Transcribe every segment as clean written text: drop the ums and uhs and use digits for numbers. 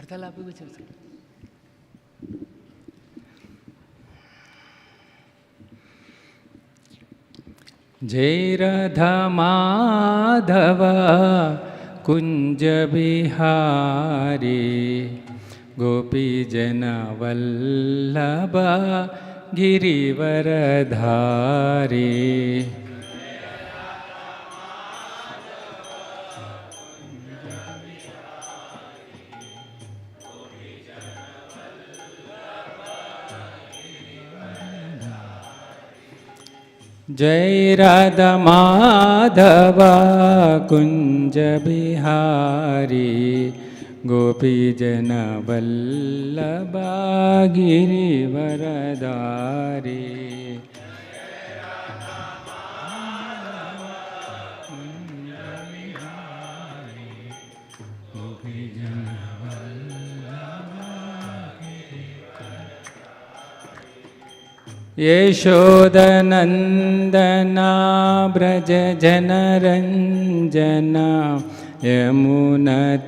वार्तालाप जय राधा माधव कुंज बिहारी गोपी जन वल्लभ गिरिवरधारी। जय राधा माधव कुंज बिहारी गोपी जन वल्लभ गिरिवरधारी। यशोदनन्दना व्रज जनरञ्जना यमुनतिरवनचारी।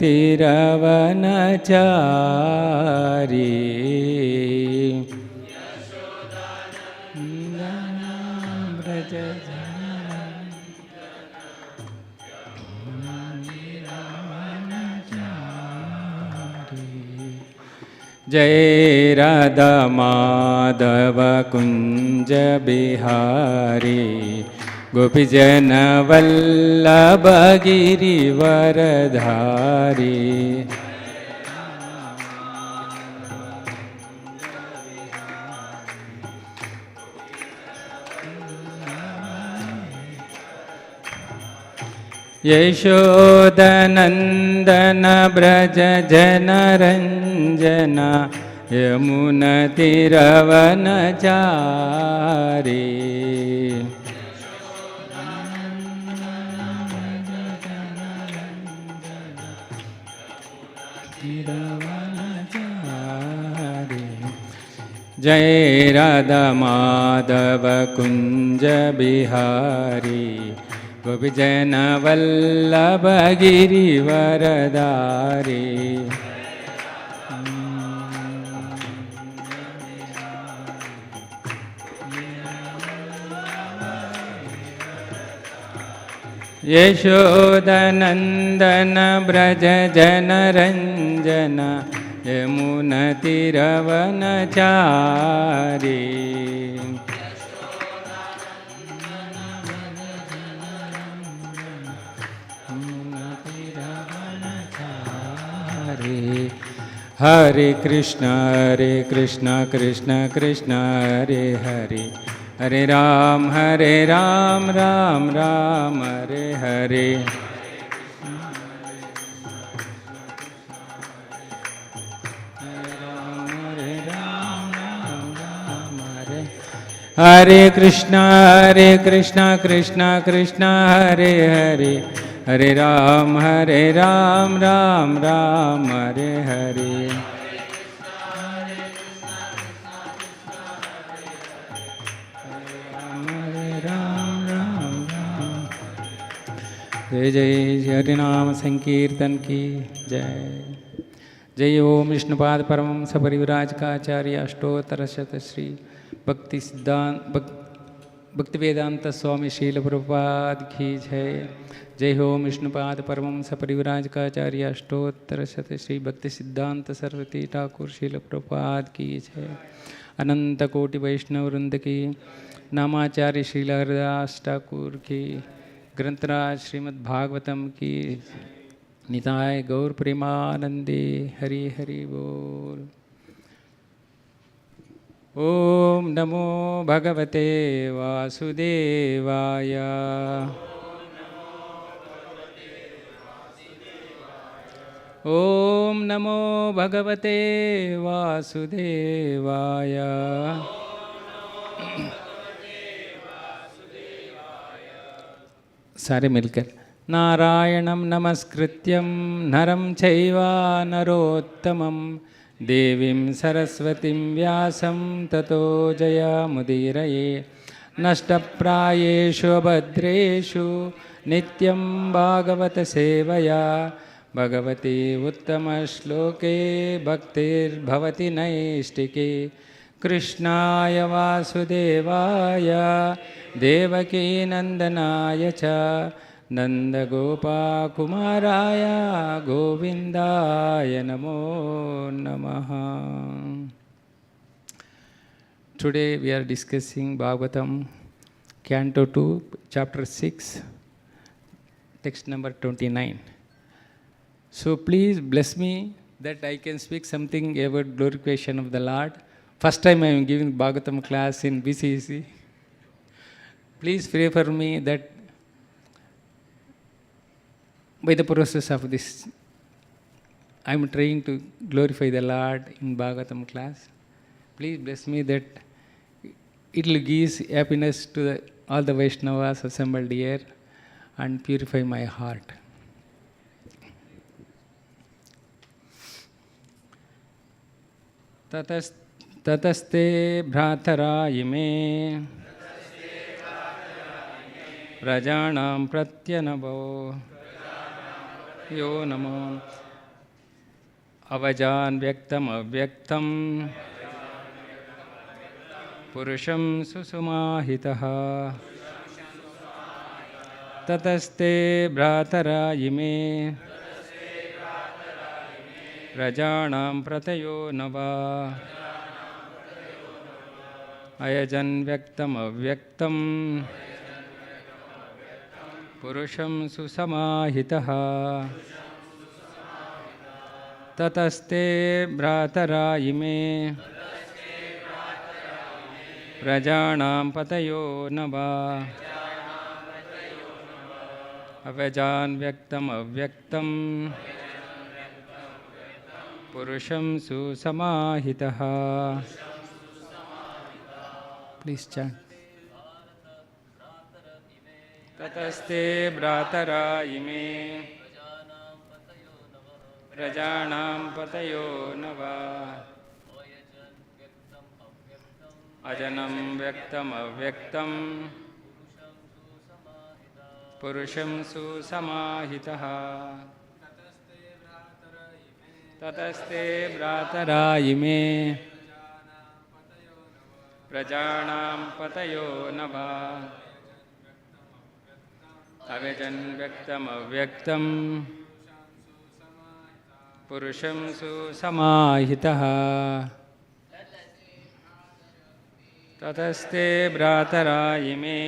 जय राधा माधव कुंज बिहारी गोपी जन वल्लभ गिरिवरधारी। यशोदनन्दन व्रज जनरञ्जना यमुनतिरवनचारी। जय राधा माधव कुंज बिहारी गोपी जन वल्लभ गिरिवरधारी। यशोदनन्दन व्रज जनरञ्जना यमुनतिरवनचारी। हरे कृष्ण कृष्ण कृष्ण हरे हरे हरे राम राम राम हरे हरे। हरे कृष्ण कृष्ण कृष्ण हरे हरे हरे राम राम राम हरे हरे। जय जय हरिनाम संकीर्तन की जय। जय ओम विष्णुपाद परमहंस परिव्राज का आचार्य अष्टोत्तर शत श्री भक्तिवेदांत स्वामी श्रील प्रभुपाद की जय। जय ओम विष्णुपाद परमहंस परिव्राज का आचार्य अष्टोत्तर शत श्री भक्ति सिद्धांत सरस्वती ठाकुर श्रील प्रभुपाद की जय। अनंत कोटि वैष्णव वृंद की नामाचार्य श्रील हरिदास ठाकुर की ग्रंथराज श्रीमद् भागवतम की निताय गौर प्रेमानंदे हरि हरि बोल। ओम नमो भगवते वासुदेवाय। ओम नमो भगवते वासुदेवाय। सारे मिलकर नारायणं नमस्कृत्यं नरं चैव नरोत्तमं देवीं सरस्वतीं व्यासं ततो जयमुदीरये। नष्टप्रायेषु भद्रेषु नित्यं भागवत सेवया भगवते उत्तमश्लोके भक्तिर्भवति नैष्टिके कृष्णाय वासुदेवाय देवकी नन्दनाय च नन्दगोपाकुमाराय गोविन्दाय नमो नमः. Today we are discussing Bhagavatam, Canto 2, Chapter 6, text number 29. So please bless me that I can speak something about glorification of the Lord. First time I am giving Bhagavatam class in BCEC. Please pray for me that by the process of this, I am trying to glorify the Lord in Bhagavatam class. Please bless me that it will give happiness to all the Vaishnavas assembled here and purify my heart. Tataste bhratara ime Prajanam pratyanavo yo namo avajan vyaktam avyaktam Purusham susumahitaha Tataste bhratara ime Rajanam pratayo nava Ayajan vyaktam avyaktam Purusham susamahitaha Tataste bhratara ime Prajanam patayo nava Avajan vyaktam avyaktam Purusham susamahitaha. Please chant. Tataste bhratara ime Prajanam patayo nava Ajanam vyaktam avyaktam Purusham susamahitaha. Tataste bhratara ime Prajanam patayo nava Avajan vyaktam avyaktam Purusham susamahitaha. Tataste bhratara ime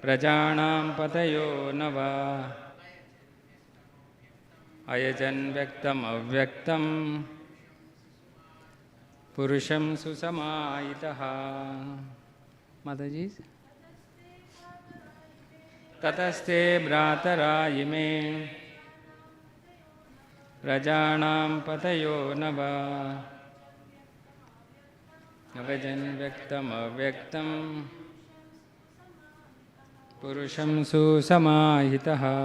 Prajanam patayo nava Ayajan vyaktam avyaktam Purusham susamahitaha. Mataji. Tataste bhratara ime Prajanam patayo nava Avajan vyaktam avyaktam Purusham susamahitaha.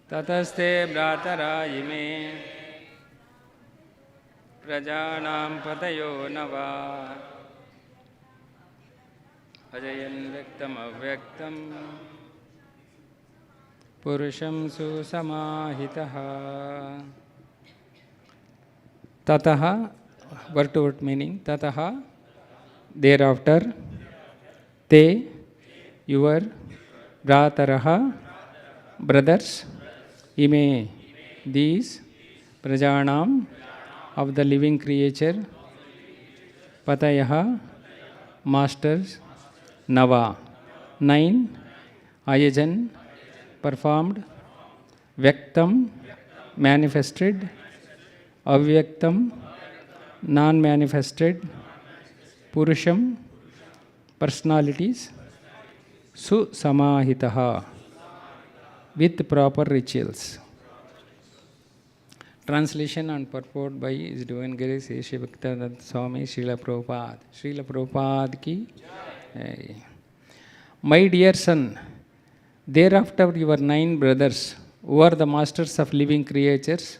Tataste bhratara ime Prajanam patayo nava Ajayan vyaktam avyaktam Purusham susamahitaha. Tataha, word to word meaning, tataha, thereafter, te, your, bhrataraha, brothers, ime, these, prajanam, of the living creature, patayaha, masters, nava, 9, ayajan, performed, vyaktam, manifested, avyaktam, non-manifested, purusham, personalities, susamahitaha, with proper rituals. Translation and purport by His Divine Grace Srila Bhaktivedanta Swami Srila Prabhupada. Srila Prabhupada ki jai. My dear son, thereafter your 9 brothers, who are the masters of living creatures,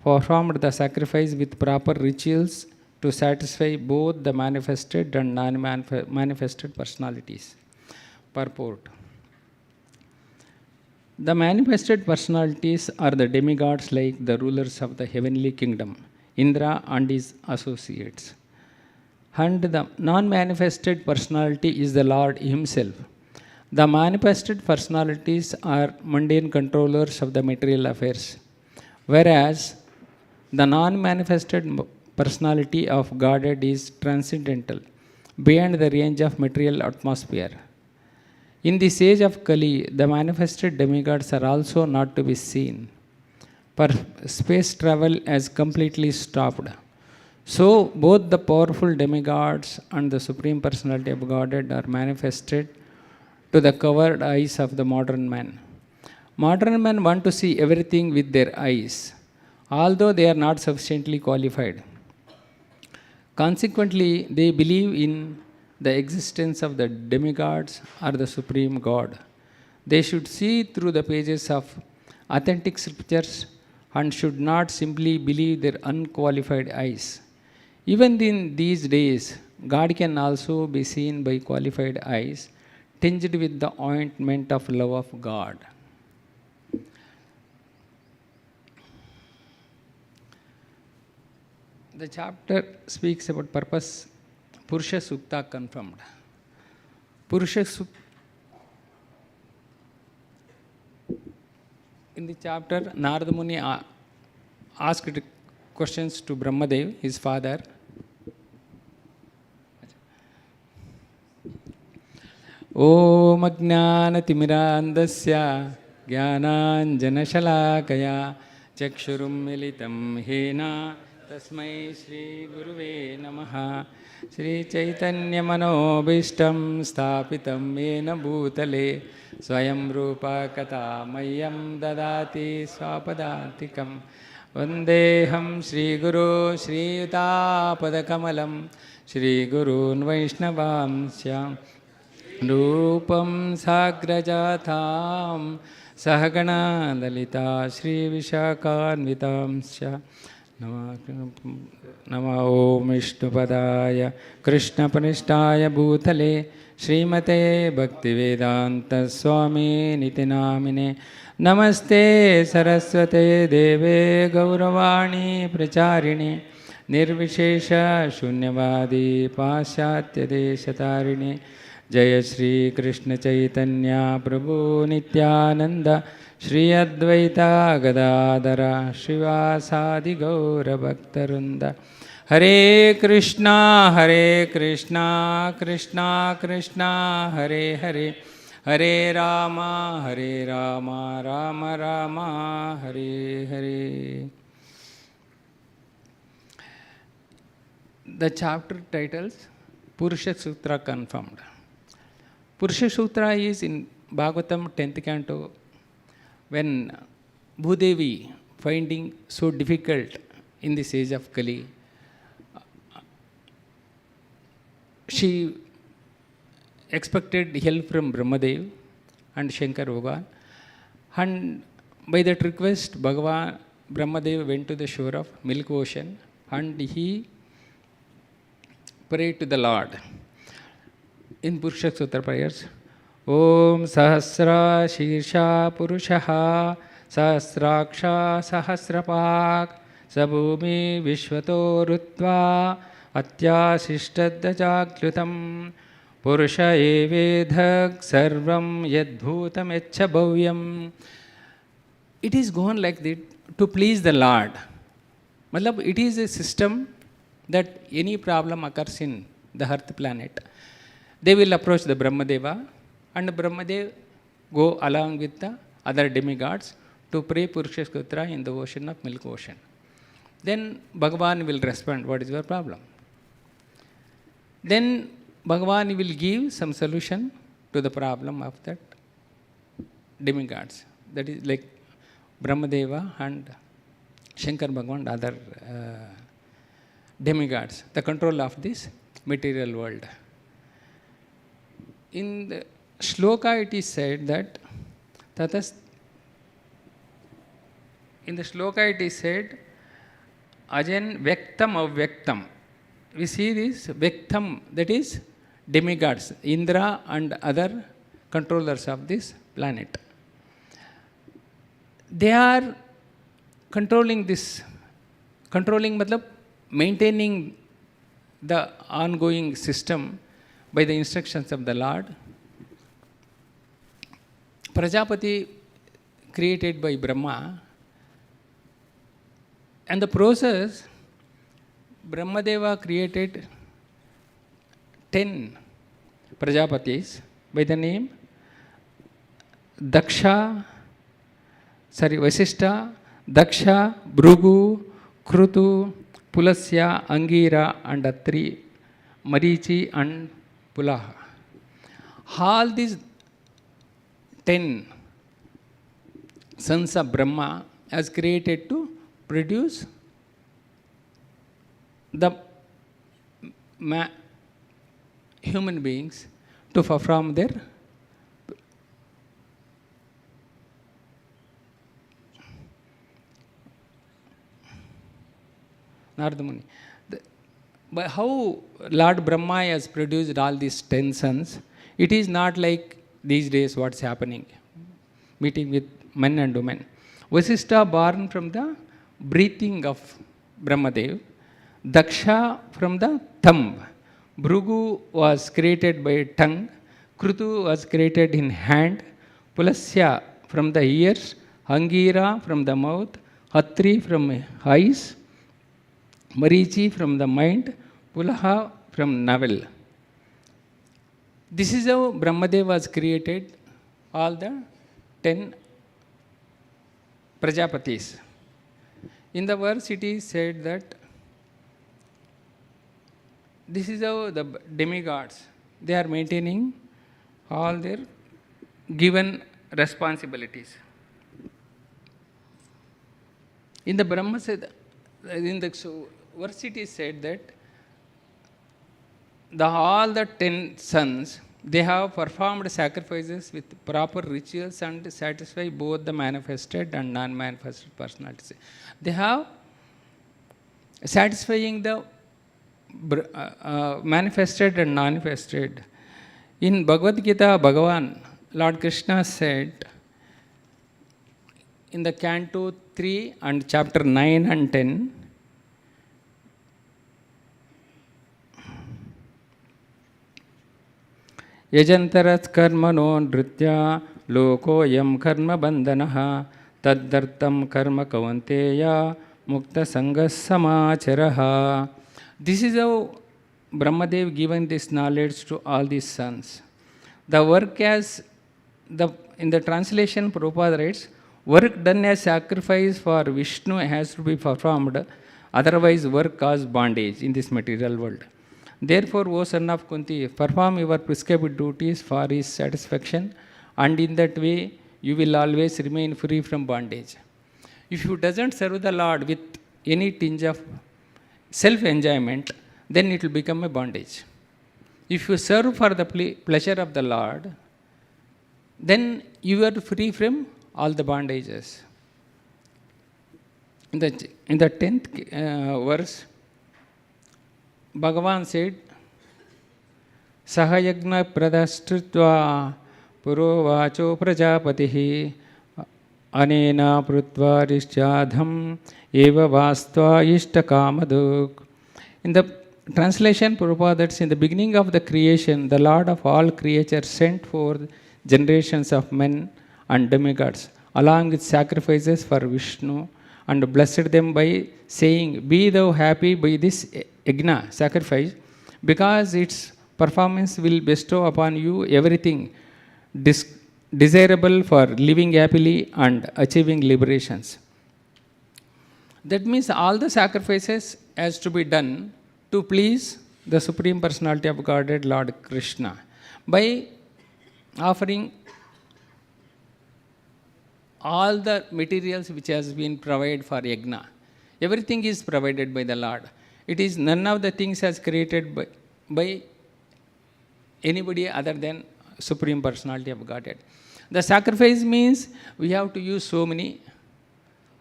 performed the sacrifice with proper rituals to satisfy both the manifested and non-manifested personalities. Purport. The manifested personalities are the demigods like the rulers of the heavenly kingdom, Indra and his associates. And the non-manifested personality is the Lord himself. The manifested personalities are mundane controllers of the material affairs, whereas the non-manifested personality of Godhead is transcendental, beyond the range of material atmosphere. In this age of Kali, the manifested demigods are also not to be seen, for space travel has completely stopped. So, both the powerful demigods and the Supreme Personality of Godhead are manifested to the covered eyes of the modern man. Modern men want to see everything with their eyes, although they are not sufficiently qualified. Consequently, they believe in the existence of the demigods or the Supreme God. They should see through the pages of authentic scriptures and should not simply believe their unqualified eyes. Even in these days, God can also be seen by qualified eyes, tinged with the ointment of love of God. The chapter speaks about purpose. Purusha Sukta confirmed. Purusha Sukta. In the chapter, Narada Muni asked questions to Brahmadev, his father. Om Ajnanatimirandasya Jnananjanashalakaya Chakshurum Militam Hena Tasmai Shri Guruve Namaha Shri Chaitanya Manobishtam Sthapitam Yena Bhutale Swayam Rupa Kata Mayam Dadati Swapadantikam Vandeham Shri Guru Shri Yuta Padakamalam Shri Gurun Vaishnavamsya Rupam Sagrajatham Sahagana Dalita Shri Vishakhanvitamsya Nama Om Vishnupadaya Krishna Panishtaya Bhutale Srimate Bhaktivedanta Swami Nitinamine Namaste Saraswate Deve Gauravani Pracharine Nirvishesha Shunyavadi Pasyatya Deshatarine Jaya Shri Krishna Chaitanya Prabhu Nityananda Shri Advaita Gadadara Shivasadi Gaura Bhaktarunda Hare Krishna Krishna Krishna Hare Hare Hare Rama Rama Rama Hare Hare. The chapter titles Purusha Sutra confirmed. Purusha Sutra is in Bhagavatam 10th canto. When Bhudevi finding so difficult in this age of Kali, she expected help from Brahmadev and Shankar Bhagavan, and by that request Brahmadev went to the shore of Milk Ocean and he prayed to the Lord. In Purusha Sutra prayers, Om Sahasra Shirsha Purushaha Sahasraksha Sahasrapak Sabhumi Vishwato Rutva Atyasishtadajaglutam Purusha Evedhak Sarvam Yadbhutam Echa Bhavyam. It is gone like that to please the Lord. Matlab, it is a system that any problem occurs in the Earth planet, they will approach the Brahmadeva and Brahmadev go along with the other demigods to pray Purusha Sutra in the ocean of Milk Ocean. Then Bhagavan will respond, what is your problem? Then Bhagavan will give some solution to the problem of that demigods. That is like Brahmadeva and Shankar Bhagavan, other demigods, the control of this material world. In the shloka it is said that in the shloka it is said Ajan Vyaktam Avyaktam. We see this Vyaktam, that is demigods, Indra and other controllers of this planet. they are controlling this. Controlling matlab maintaining the ongoing system by the instructions of the Lord. Prajapati created by Brahma, and the process, Brahmadeva created 10 Prajapatis by the name Vasishta, Daksha, Bhrugu, Krutu, Pulasya, Angira, and Atri, Marichi, and Pulaha. All these 10 sons of Brahma as created to produce the human beings to perform their Narada Muni. But how Lord Brahma has produced all these 10 sons, it is not like these days what's happening, meeting with men and women. Vasishta born from the breathing of Brahmadev, Daksha from the thumb, Bhrugu was created by tongue, Krutu was created in hand, Pulasya from the ears, Angira from the mouth, Atri from eyes, Marichi from the mind, Pulaha from navel. This is how Brahmadev was created, all the 10 Prajapatis. In the verse it is said that this is how the demigods, they are maintaining all their given responsibilities. In the Brahma said, in the verse it is said that all the 10 sons, they have performed sacrifices with proper rituals and satisfy both the manifested and non-manifested personalities. They have satisfying the manifested and non-manifested. In Bhagavad Gita, Bhagavan, Lord Krishna said in the Canto 3 and chapter 9 and 10, Yajantarat karmano nritya lokoyam karma bandhanaha taddartam karma kavanteya mukta sangas samacharaha. This is how Brahmadev given this knowledge to all these sons. The work as, in the translation Prabhupada writes, work done as sacrifice for Vishnu has to be performed, otherwise work causes bondage in this material world. Therefore, O son of Kunti, perform your prescribed duties for his satisfaction, and in that way you will always remain free from bondage. If you doesn't serve the Lord with any tinge of self-enjoyment, then it will become a bondage. If you serve for the pleasure of the Lord, then you are free from all the bondages. In the 10th verse, Bhagavan said, Sahayagna pradastritva purovacho prajapatihi anena prutva rishyadham eva vastva ishtakamaduk. In the translation, Prabhupada, that's in the beginning of the creation, the Lord of all creatures sent forth generations of men and demigods, along with sacrifices for Vishnu, and blessed them by saying, be thou happy by this yajna, sacrifice, because its performance will bestow upon you everything desirable for living happily and achieving liberations. That means all the sacrifices has to be done to please the Supreme Personality of Godhead, Lord Krishna, by offering all the materials which has been provided for yajna. Everything is provided by the Lord. It is none of the things as created by anybody other than Supreme Personality of Godhead. The sacrifice means we have to use so many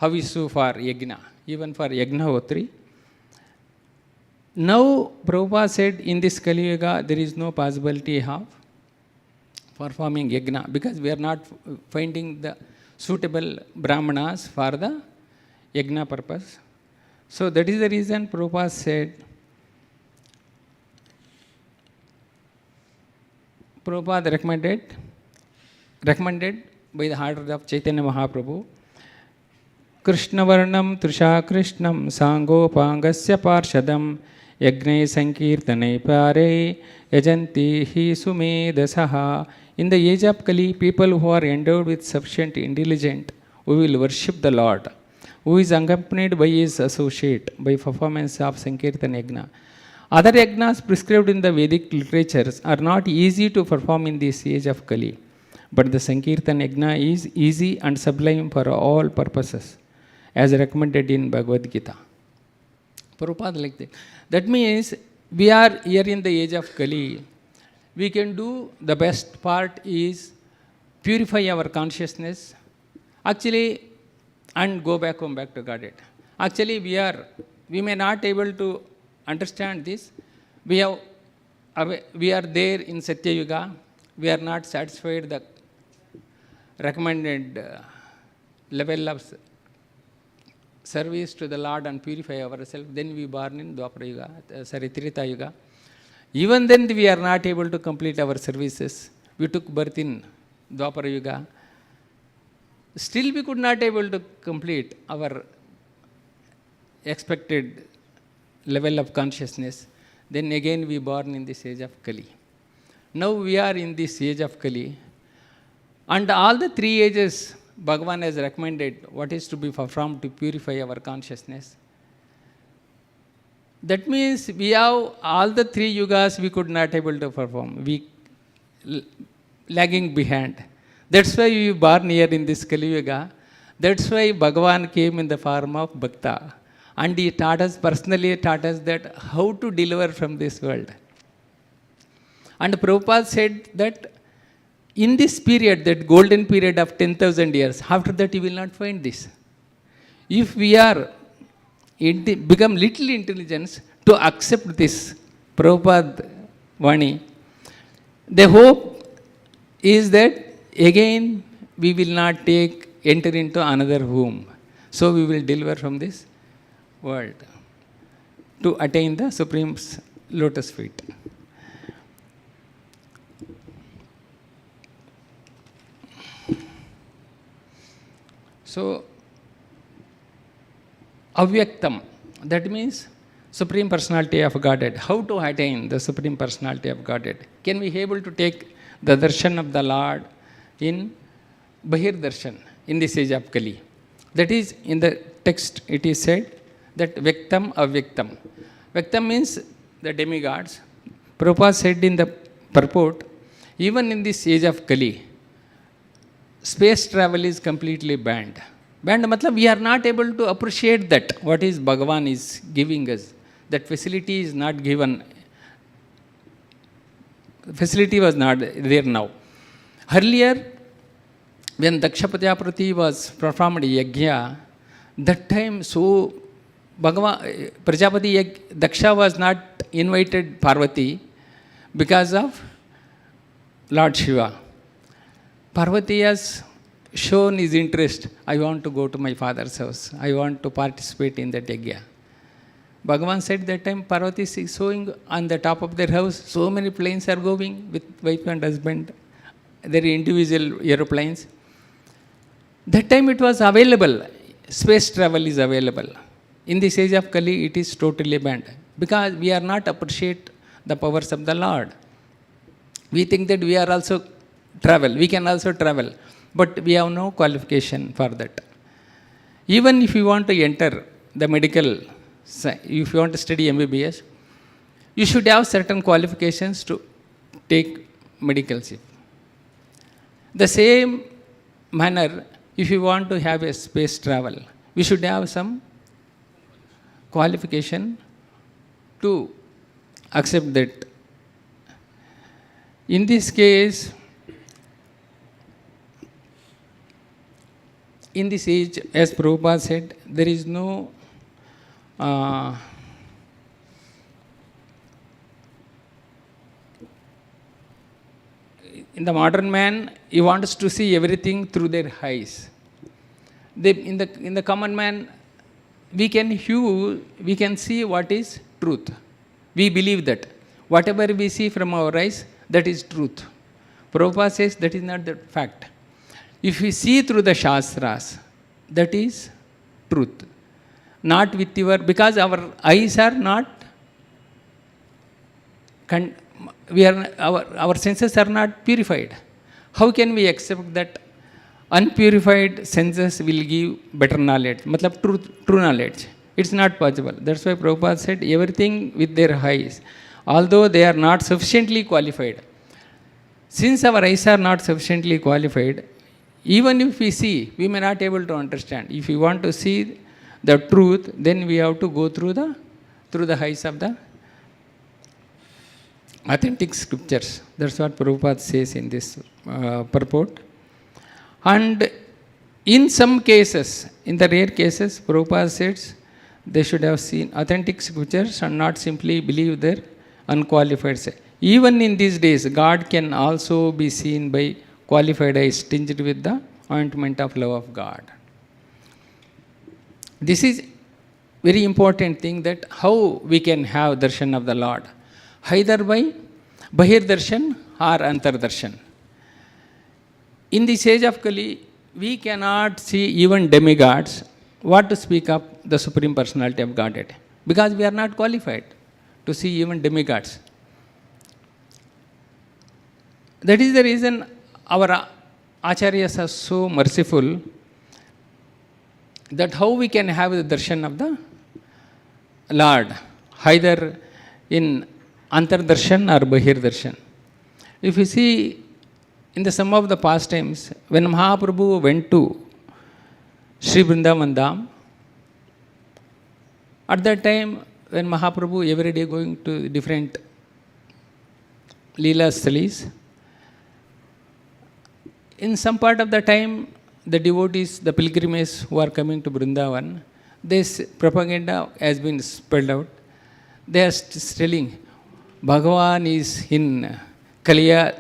havisu for yajna, even for Yagnahotri. Now, Prabhupada said in this Kali Yuga, there is no possibility of performing yajna because we are not finding the suitable brahmanas for the yajna purpose. So that is the reason Prabhupada said, Prabhupada recommended by the order of Chaitanya Mahaprabhu, Krishna Varnam Trisha Krishnam Sangopangasya Parshadam Yagne Sankirtane Pare Yajanti Hi Sumedasaha. In the age of Kali, people who are endowed with sufficient intelligence, who will worship the Lord, who is accompanied by his associate by performance of Sankirtan Yajna. Other yajnas prescribed in the Vedic literatures are not easy to perform in this age of Kali, but the Sankirtan Yajna is easy and sublime for all purposes, as recommended in Bhagavad Gita. Prabhupada like that. That means we are here in the age of Kali. We can do the best part is purify our consciousness, actually, and go back home, back to Godhead. Actually, we may not able to understand this. We are there in Satya Yuga. We are not satisfied the recommended level of service to the Lord and purify ourselves. Then we born in Dwapara Yuga, Treta Yuga. Even then we are not able to complete our services. We took birth in Dwapara Yuga. Still we could not able to complete our expected level of consciousness. Then again we born in this age of Kali. Now we are in this age of Kali. And all the three ages Bhagavan has recommended what is to be performed to purify our consciousness. That means we have all the three yugas we could not able to perform. We lagging behind. That's why we born here in this Kali Yuga. That's why Bhagavan came in the form of Bhakta. And he personally taught us that how to deliver from this world. And Prabhupada said that in this period, that golden period of 10,000 years, after that you will not find this. If we are become little intelligence to accept this Prabhupada Vani, the hope is that again we will not enter into another womb. So we will deliver from this world to attain the Supreme Lotus feet. So, Avyaktam, that means Supreme Personality of Godhead. How to attain the Supreme Personality of Godhead? Can we be able to take the darshan of the Lord in Bahir Darshan in this age of Kali? That is, in the text it is said that Vyaktam, Avyaktam. Vyaktam means the demigods. Prabhupada said in the purport, even in this age of Kali, space travel is completely banned. Banned matlab we are not able to appreciate that what is Bhagavan is giving us. That facility is not given. Facility was not there now. Earlier, when Daksha Prajapatis was performed yajna, that time so Bhagavan Prajapati Daksha was not invited Parvati because of Lord Shiva. Parvati has shown his interest. I want to go to my father's house. I want to participate in that yajna. Bhagavan said that time Parvati is showing on the top of their house. So many planes are going with wife and husband. Their individual aeroplanes. That time it was available. Space travel is available. In this age of Kali, it is totally banned. Because we are not appreciate the powers of the Lord. We think that we are also travel. We can also travel. But we have no qualification for that. Even if you want to enter the medical, if you want to study MBBS, you should have certain qualifications to take medicalship. The same manner, if you want to have a space travel, we should have some qualification to accept that. In this case, in this age, as Prabhupada said, there is no in the modern man, he wants to see everything through their eyes. in the common man, we can see what is truth. We believe that. Whatever we see from our eyes, that is truth. Prabhupada says that is not the fact. If we see through the Shastras, that is truth. Not with because our eyes are not, our senses are not purified. How can we accept that unpurified senses will give better knowledge, matlab true knowledge? It's not possible. That's why Prabhupada said everything with their eyes, although they are not sufficiently qualified. Since our eyes are not sufficiently qualified, even if we see, we may not be able to understand. If we want to see the truth, then we have to go through the eyes of the authentic scriptures. That's what Prabhupada says in this purport. And in some cases, in the rare cases, Prabhupada says they should have seen authentic scriptures and not simply believe their unqualified say. Even in these days, God can also be seen by qualified eyes tinged with the ointment of love of God. This is very important thing, that how we can have darshan of the Lord, either by bahir darshan or antar darshan. In this age of Kali, we cannot see even demigods, what to speak of the Supreme Personality of Godhead, because we are not qualified to see even demigods. That is the reason our Acharyas are so merciful, that how we can have the darshan of the Lord, either in antar darshan or bahir darshan. If you see in the some of the past times, when Mahaprabhu went to Sri Vrindavan Dham, at that time when Mahaprabhu every day going to different Leela Stalis, in some part of the time, the devotees, the pilgrims who are coming to Vrindavan, this propaganda has been spelled out. They are telling, Bhagavan is in Kalia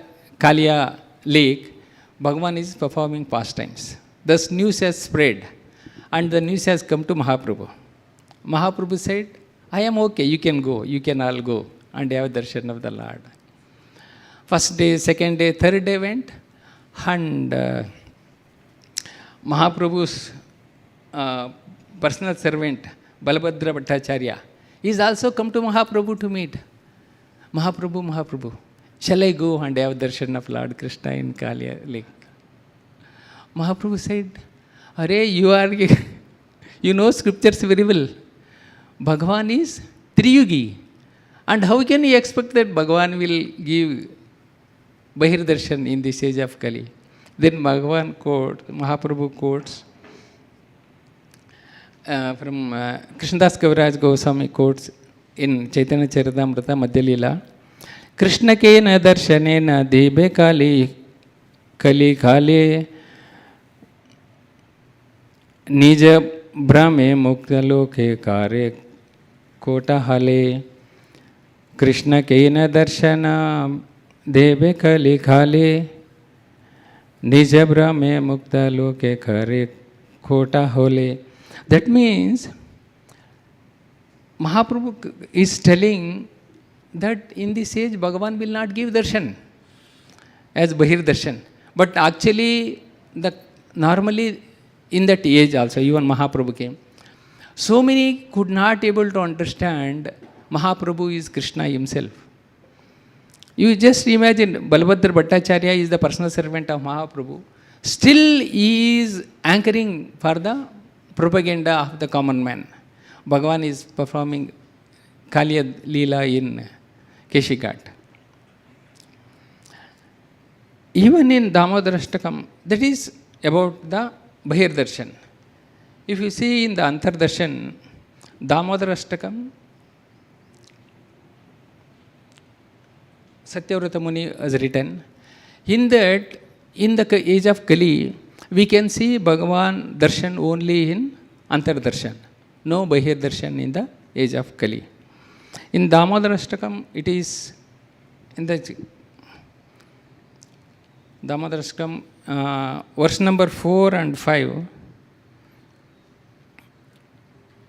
lake, Bhagavan is performing pastimes. Thus news has spread, and the news has come to Mahaprabhu. Mahaprabhu said, I am okay, you can go, you can all go and have darshan of the Lord. First day, second day, third day went, and Mahaprabhu's personal servant, Balabhadra Bhattacharya, is also come to Mahaprabhu to meet. Mahaprabhu, shall I go and have darshan of Lord Krishna in Kalia lake? Mahaprabhu said, Arey, you know scriptures very well. Bhagavan is Triyugi. And how can you expect that Bhagavan will give bahir darshan in this age of Kali? Then Mahaprabhu quotes from Krishnadas Kaviraj Goswami quotes in Chaitanya Charitamrita Madhya Leela, Krishna ke na darshane na debe kali khale nija brahme mukta loke kare kota hale. Krishna ke na darshana debe kali khale nija brahme mukta loke kare kota hole. That means Mahaprabhu is telling that in this age Bhagavan will not give darshan as bahir darshan. But actually, normally in that age also, even Mahaprabhu came. So many could not able to understand Mahaprabhu is Krishna himself. You just imagine, Balabhadra Bhattacharya is the personal servant of Mahaprabhu. Still he is anchoring for the propaganda of the common man. Bhagavan is performing Kaliya Leela in Keshighat. Even in Damodarashtakam, that is about the Bahir Darshan. If you see in the Antar Darshan, Damodarashtakam, Satyavrata Muni has written. In that, in the age of Kali, we can see Bhagavan Darshan only in Antar Darshan. No Bahir Darshan in the age of Kali. In Damodarashtakam, it is in the Damodarashtakam, verse number 4 and 5.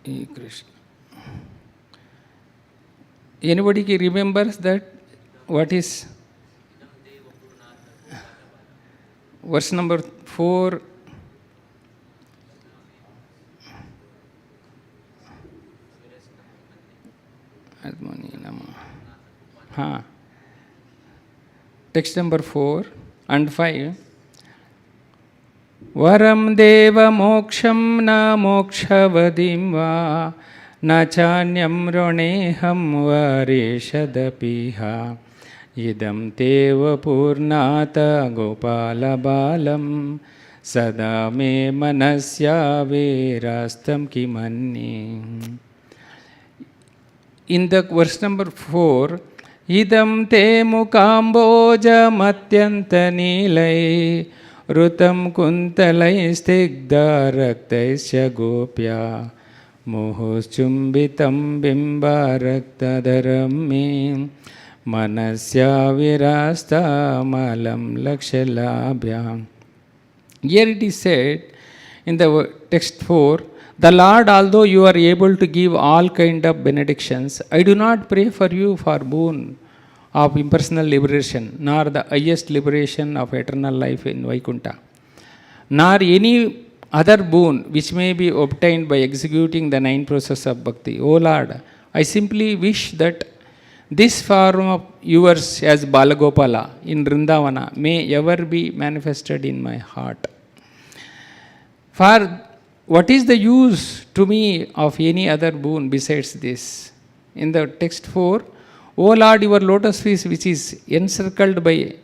E Krishna. Anybody remembers that? What is verse number 4? Text number 4 and 5. Varam deva moksham na mokshavadim va na chanyam roneham vareshadapiha idam teva purnata gopala balam sada me manasya verastam kimanni. In the verse number 4, idam te mukamboja matyanta nilai rutam kuntalai stigdha raktaisya gopya muhuschumbitam bimba raktadaram me manasya virasta malam lakshalabhya. Here it is said in the text 4, the Lord, although you are able to give all kind of benedictions, I do not pray for you for boon of impersonal liberation, nor the highest liberation of eternal life in Vaikuntha, nor any other boon which may be obtained by executing the 9 processes of bhakti. O Lord, I simply wish that this form of yours as Balagopala in Vrindavana may ever be manifested in my heart. For what is the use to me of any other boon besides this? In the text 4, O Lord, your lotus feet, which is encircled by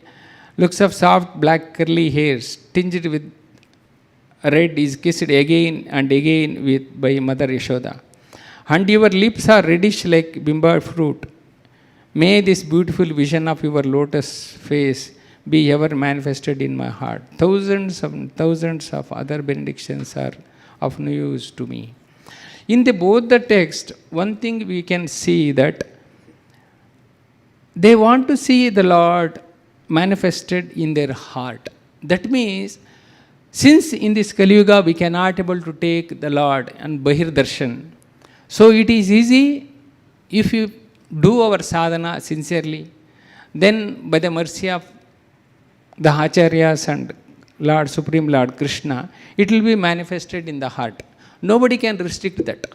looks of soft black curly hairs, tinged with red, is kissed again and again by Mother Yashoda. And your lips are reddish like bimba fruit. May this beautiful vision of your lotus face be ever manifested in my heart. Thousands of other benedictions are of no use to me. In both the text, one thing we can see that they want to see the Lord manifested in their heart. That means, since in this Kali Yuga we cannot able to take the Lord and Bahir Darshan, so it is easy if you do our sadhana sincerely, then by the mercy of the Acharyas and Lord, Supreme Lord Krishna, it will be manifested in the heart. Nobody can restrict that.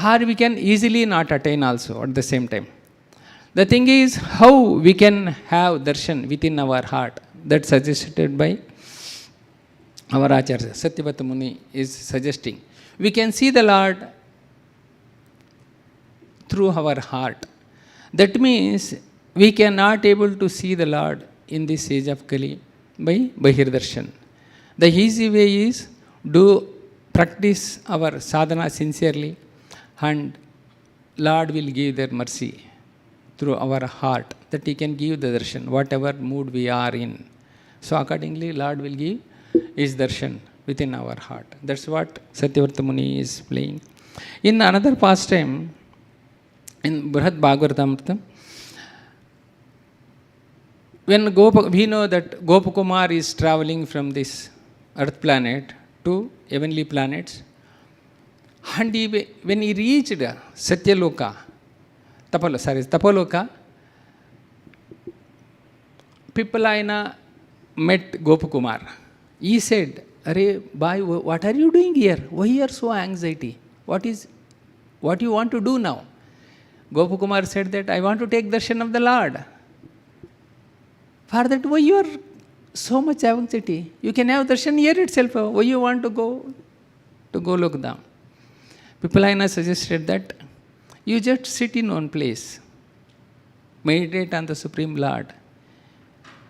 Or we can easily not attain also at the same time. The thing is how we can have darshan within our heart. That's suggested by our Acharya. Satyavata Muni is suggesting. We can see the Lord through our heart. That means we cannot able to see the Lord in this age of Kali by Bahir Darshan. The easy way is practice our sadhana sincerely, and Lord will give their mercy through our heart, that He can give the darshan, whatever mood we are in. So accordingly, Lord will give His darshan within our heart. That's what Satyavata Muni is playing. In another pastime, in Brihad Bhagavatamrita, when we know that Gopakumar is traveling from this earth planet to heavenly planets, and when he reached Satyaloka, Tapaloka, Pippalaina met Gopakumar. He said, "Arey, bhai, what are you doing here? Why you are so anxiety? What you want to do now?" Gopakumar said that, "I want to take darshan of the Lord." For that, why you are so much anxiety? You can have darshan here itself. Why you want to go to Golokdam? Pippalaina suggested that you just sit in one place, meditate on the Supreme Lord.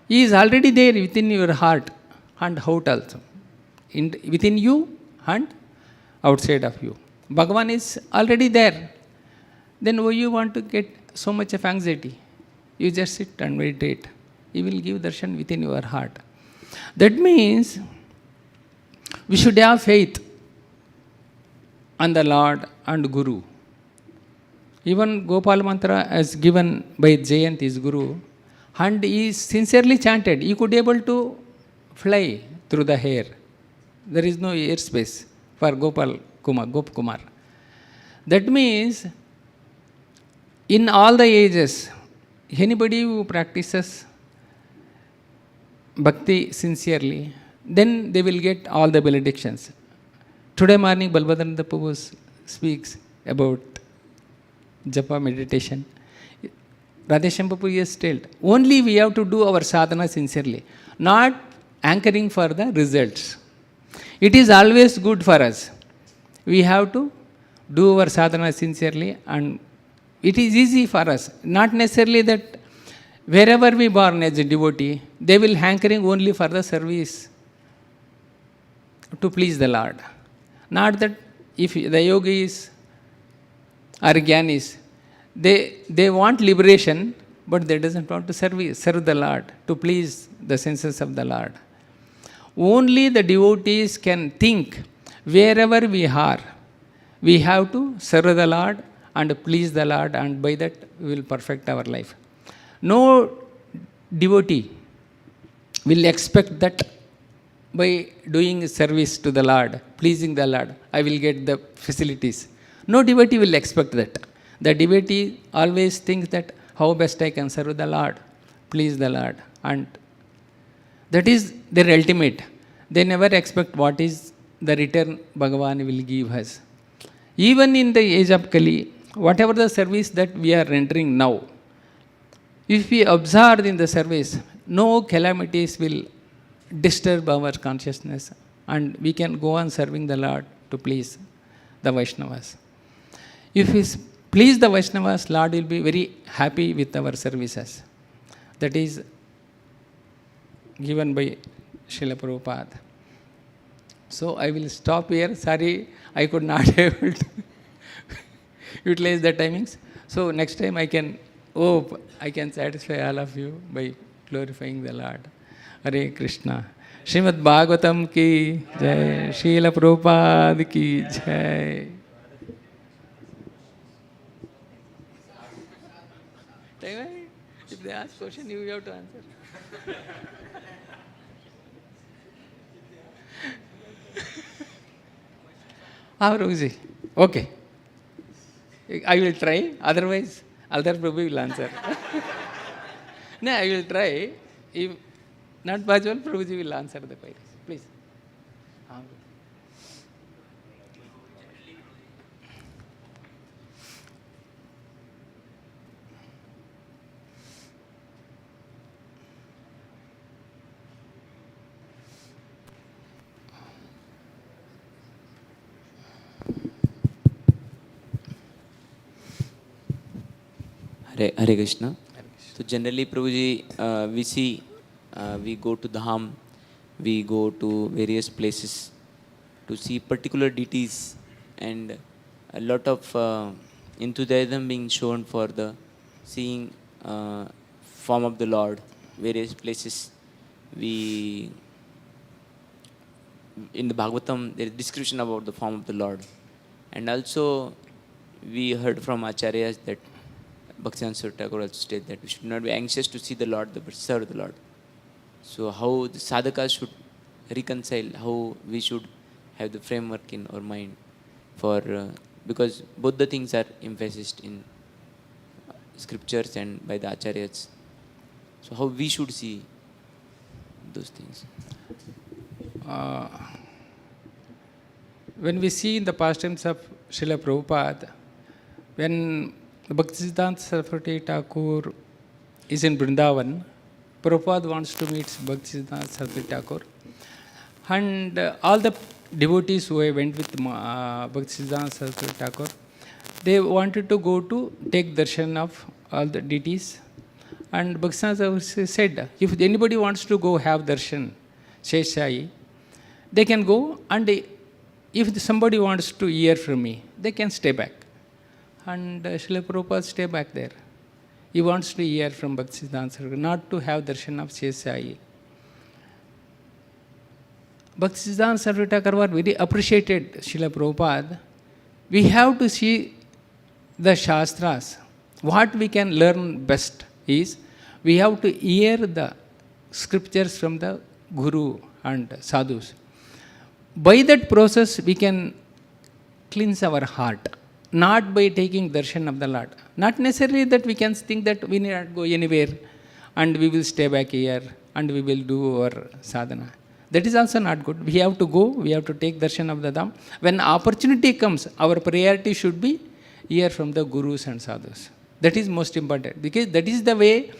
He is already there within your heart and out also, within you and outside of you. Bhagavan is already there. Then why you want to get so much of anxiety? You just sit and meditate. He will give darshan within your heart. That means we should have faith on the Lord and Guru. Even Gopal Mantra as given by Jayant, his Guru, and he sincerely chanted. He could able to fly through the air. There is no airspace for Gopal Kumar. That means in all the ages, anybody who practices bhakti sincerely, then they will get all the benedictions. Today morning, Bhaktivedanta Prabhu speaks about japa meditation. Radhesham Prabhu has told, only we have to do our sadhana sincerely, not anchoring for the results. It is always good for us. We have to do our sadhana sincerely, and it is easy for us. Not necessarily that wherever we born as a devotee, they will hankering only for the service to please the Lord. Not that if the yogis or jnanis, they want liberation, but they doesn't want to serve the Lord, to please the senses of the Lord. Only the devotees can think, wherever we are, we have to serve the Lord and please the Lord, and by that we will perfect our life. No devotee will expect that by doing service to the Lord, pleasing the Lord, I will get the facilities. No devotee will expect that. The devotee always thinks that how best I can serve the Lord, please the Lord, and that is their ultimate. They never expect what is the return Bhagavan will give us. Even in the age of Kali, whatever the service that we are rendering now, if we observe in the service, no calamities will disturb our consciousness, and we can go on serving the Lord to please the Vaishnavas. If we please the Vaishnavas, Lord will be very happy with our services. That is given by Srila Prabhupada. So I will stop here. Sorry, I could not able to utilize the timings. So next time I can hope I can satisfy all of you by glorifying the Lord. Hare Krishna. Srimad Bhagavatam ki jai. Srila Prabhupada ki jai. If they ask question, you have to answer. Prabhuji. Okay. I will try. Otherwise, other Prabhu will answer. No, I will try. If not possible, Prabhuji will answer the queries. Please. Hare Krishna. So generally, Prabhuji, we see, we go to Dham, we go to various places to see particular deities, and a lot of enthusiasm being shown for the seeing form of the Lord. Various places, in the Bhagavatam, there is description about the form of the Lord, and also we heard from Acharyas that Bhaktivedanta Swami Srila Prabhupada also stated that we should not be anxious to see the Lord, but serve the Lord. So how the sadhakas should reconcile, how we should have the framework in our mind for, because both the things are emphasized in scriptures and by the Acharyas. So how we should see those things? When we see in the pastimes of Srila Prabhupada, when Bhaktivedanta Swami Thakur is in Vrindavan, Prabhupada wants to meet Bhaktivedanta Swami Thakur, and all the devotees who went with Bhaktivedanta Swami Thakur, they wanted to go to take darshan of all the deities, and Bhaktivedanta said, if anybody wants to go have darshan, Sheshai, they can go, and if somebody wants to hear from me, they can stay back. And Srila Prabhupada stay back there. He wants to hear from Bhaktivedanta, not to have darshan of Sheshai. Bhaktivedanta Swami Thakur very appreciated Srila Prabhupada. We have to see the Shastras. What we can learn best is, we have to hear the scriptures from the Guru and Sadhus. By that process, we can cleanse our heart. not by taking darshan of the Lord. Not necessarily that we can think that we need not go anywhere and we will stay back here and we will do our sadhana. That is also not good. We have to go, we have to take darshan of the Dham. When opportunity comes, our priority should be hear from the gurus and sadhus. That is most important, because that is the way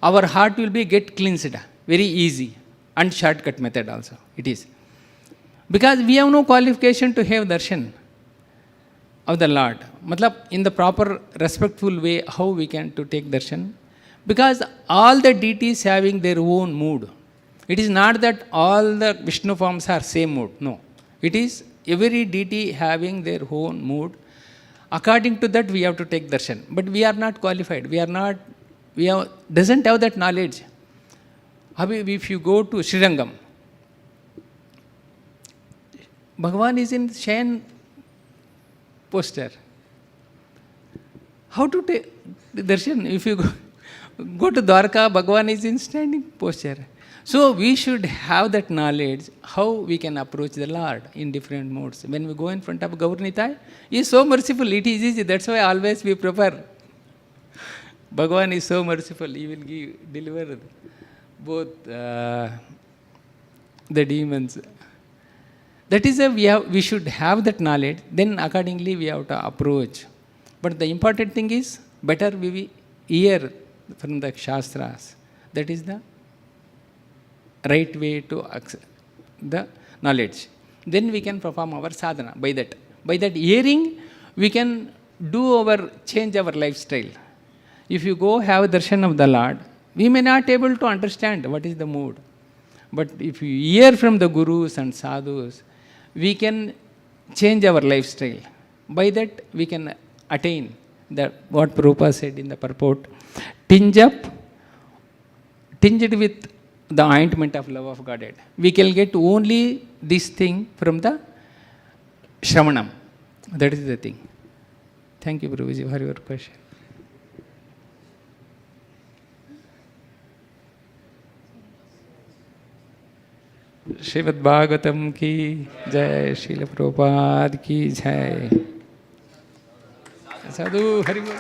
our heart will be get cleansed. Very easy and shortcut method also it is. Because we have no qualification to have darshan of the Lord. Matlab, in the proper respectful way, how we can to take darshan? Because all the deities having their own mood. It is not that all the Vishnu forms are same mood. No. It is every deity having their own mood. According to that, we have to take darshan. But we are not qualified. Doesn't have that knowledge. If you go to Srirangam, Bhagavan is in Shayan posture. How to take darshan? If you go to Dwarka, Bhagavan is in standing posture. So we should have that knowledge how we can approach the Lord in different modes. When we go in front of Gaurnitai, he is so merciful, it is easy. That's why always we prefer. Bhagavan is so merciful, he will deliver both the demons. That is we should have that knowledge, then accordingly we have to approach. But the important thing is, better we hear from the Shastras. That is the right way to accept the knowledge. Then we can perform our sadhana by that. By that hearing, we can change our lifestyle. If you go have darshan of the Lord, we may not be able to understand what is the mood. But if you hear from the gurus and sadhus, we can change our lifestyle. By that, we can attain what Prabhupada said in the purport, tinged with the ointment of love of Godhead. We can get only this thing from the Shravanam. That is the thing. Thank you, Prabhuji, for your question. Srimad Bhagavatam ki jai, Srila Prabhupada ki jai. Sadhu, Hari Bol.